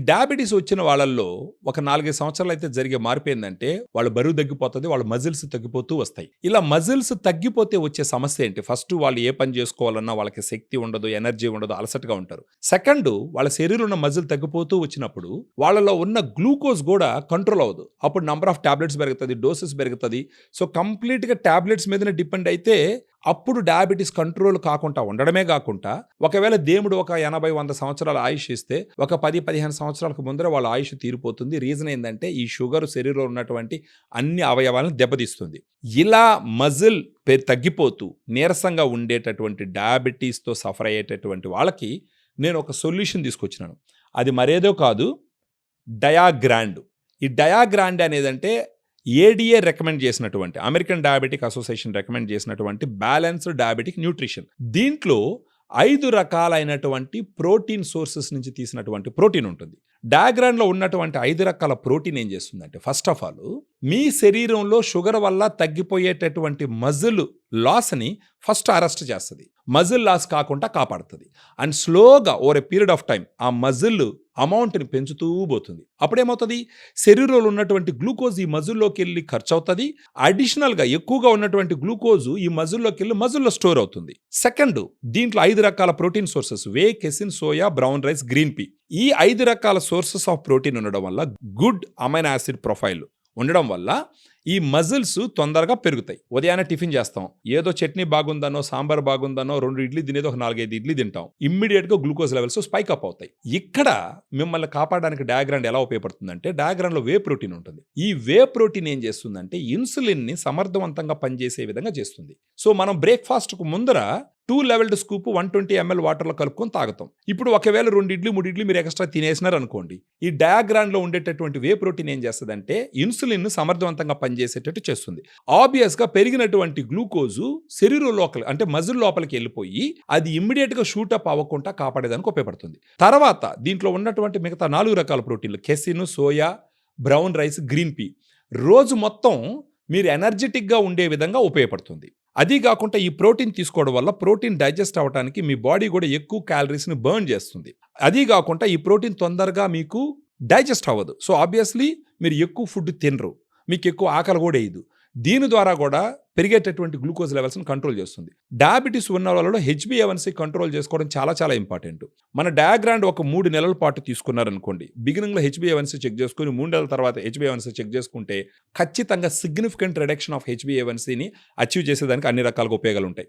Diabetes వచ్చిన వాళ్ళల్లో ఒక 4-5 సంవత్సరాలు అయితే జరిగే మార్పు ఏందంటే, వాళ్ళ బరువు తగ్గిపోతది. వాళ్ళ మజిల్స్ తగ్గిపోతూ వస్తాయి. ఇలా మజిల్స్ తగ్గిపోతే వచ్చే సమస్య ఏంటి? ఫస్ట్ వాళ్ళు ఏ పని చేసుకోవాలన్నా వాళ్ళకి శక్తి ఉండదు, ఎనర్జీ ఉండదు, అలసటగా ఉంటారు. సెకండ్, వాళ్ళ శరీరంలో ఉన్న మజిల్ తగ్గిపోతూ వచ్చినప్పుడు వాళ్ళలో ఉన్న గ్లూకోజ్ కూడా కంట్రోల్ అవ్వదు. అప్పుడు నంబర్ ఆఫ్ టాబ్లెట్స్ పెరుగుతది, డోసెస్ పెరుగుతది. సో కంప్లీట్‌గా టాబ్లెట్స్ మీదనే డిపెండ్ అయితే అప్పుడు డయాబెటీస్ కంట్రోల్ కాకుండా ఉండడమే కాకుండా, ఒకవేళ దేవుడు ఒక 80-100 సంవత్సరాల ఆయుష్ ఇస్తే ఒక 10-15 సంవత్సరాలకు ముందర వాళ్ళ ఆయుష్ తీరిపోతుంది. రీజన్ ఏందంటే ఈ షుగర్ శరీరంలో ఉన్నటువంటి అన్ని అవయవాలను దెబ్బతీస్తుంది. ఇలా మజిల్ తగ్గిపోతూ నీరసంగా ఉండేటటువంటి డయాబెటీస్తో సఫర్ అయ్యేటటువంటి వాళ్ళకి నేను ఒక సొల్యూషన్ తీసుకొచ్చినాను. అది మరేదో కాదు, డయాగ్రాండ్. ఈ డయాగ్రాండ్ అనేదంటే ఏడిఏ రికమెండ్ చేసినటువంటి, అమెరికన్ డయాబెటిక్ అసోసియేషన్ రికమెండ్ చేసినటువంటి బ్యాలెన్స్డ్ డయాబెటిక్ న్యూట్రిషన్. దీంట్లో 5 రకాలైనటువంటి ప్రోటీన్ సోర్సెస్ నుంచి తీసినటువంటి ప్రోటీన్ ఉంటుంది. డయాగ్రామ్లో ఉన్నటువంటి 5 రకాల ప్రోటీన్ ఏం చేస్తుందంటే, ఫస్ట్ ఆఫ్ ఆల్ మీ శరీరంలో షుగర్ వల్ల తగ్గిపోయేటటువంటి మజిల్ లాస్ని ఫస్ట్ అరెస్ట్ చేస్తుంది. మజిల్ లాస్ కాకుండా కాపాడుతుంది. అండ్ స్లోగా over a period of time ఆ మజిల్ అమౌంట్ని పెంచుతూ పోతుంది. అప్పుడేమవుతుంది, శరీరంలో ఉన్నటువంటి గ్లూకోజ్ ఈ మజిల్లోకి వెళ్ళి ఖర్చు అవుతుంది. అడిషనల్గా ఎక్కువగా ఉన్నటువంటి గ్లూకోజ్ ఈ మజిల్లోకి వెళ్ళి మజిల్లో స్టోర్ అవుతుంది. సెకండ్, దీంట్లో 5 రకాల protein sources, whey, casein, soya, brown rice, green pea. ఈ 5 రకాల సోర్సెస్ ఆఫ్ ప్రోటీన్ ఉండడం వల్ల, గుడ్ అమైనో యాసిడ్ ప్రొఫైల్ ఉండడం వల్ల ఈ మజిల్స్ తొందరగా పెరుగుతాయి. ఉదయాన్నే టిఫిన్ చేస్తాం, ఏదో చట్నీ బాగుందనో, సాంబార్ బాగుందనో 2 ఇడ్లీ తినేది ఒక 4-5 ఇడ్లీ తింటాం. ఇమ్మీడియట్గా గ్లూకోజ్ లెవెల్స్ స్పైక్ అప్ అవుతాయి. ఇక్కడ మిమ్మల్ని కాపాడడానికి డయాగ్రామ్ ఎలా ఉపయోగపడుతుందంటే, డయాగ్రామ్లో వే ప్రోటీన్ ఉంటుంది. ఈ వే ప్రోటీన్ ఏం చేస్తుందంటే ఇన్సులిన్ని సమర్థవంతంగా పనిచేసే విధంగా చేస్తుంది. సో మనం బ్రేక్ఫాస్ట్కు ముందర 2 లెవెల్డ్ స్కూప్ 120 ml వాటర్లో కలుపుకొని తాగుతాం. ఇప్పుడు ఒకవేళ 2 ఇడ్లీ 3 ఇడ్లీ మీరు ఎక్స్ట్రా తినేసినారు అనుకోండి, ఈ డయాగ్రామ్లో ఉండేటటువంటి వే ప్రోటీన్ ఏం చేస్తుందంటే ఇన్సులిన్ సమర్థవంతంగా పనిచేసేటట్టు చేస్తుంది. ఆబ్వియస్గా పెరిగినటువంటి గ్లూకోజు శరీరం లోపల అంటే మజిల్ లోపలికి వెళ్ళిపోయి అది ఇమ్మీడియట్గా షూటప్ అవ్వకుండా కాపాడేదానికి ఉపయోగపడుతుంది. తర్వాత దీంట్లో ఉన్నటువంటి మిగతా 4 రకాల ప్రోటీన్లు, casein, soya, brown rice, green P, రోజు మొత్తం మీరు ఎనర్జెటిక్గా ఉండే విధంగా ఉపయోగపడుతుంది. అది కాకుండా ఈ ప్రోటీన్ తీసుకోవడం వల్ల ప్రోటీన్ డైజెస్ట్ అవ్వడానికి మీ బాడీ కూడా ఎక్కువ క్యాలరీస్ని బర్న్ చేస్తుంది. అది కాకుండా ఈ ప్రోటీన్ తొందరగా మీకు డైజెస్ట్ అవ్వదు. సో ఆబ్వియస్లీ మీరు ఎక్కువ ఫుడ్ తినరు, మీకు ఎక్కువ ఆకలి కూడా వేయదు. దీని ద్వారా కూడా పెరిగేటటువంటి గ్లూకోజ్ లెవెల్స్ని కంట్రోల్ చేస్తుంది. డయాబెటీస్ ఉన్న వాళ్ళలో HbA1c కంట్రోల్ చేసుకోవడం చాలా చాలా ఇంపార్టెంట్. మన డయాగ్రామ్ ఒక 3 నెలల పాటు తీసుకున్నారనుకోండి, బిగినింగ్లో HbA1c చెక్ చేసుకుని 3 నెలల తర్వాత HbA1c చెక్ చేసుకుంటే ఖచ్చితంగా సిగ్నిఫికెంట్ రిడక్షన్ ఆఫ్ HbA1cని అచీవ్ చేసేదానికి అన్ని రకాలుగా ఉపయోగాలు ఉంటాయి.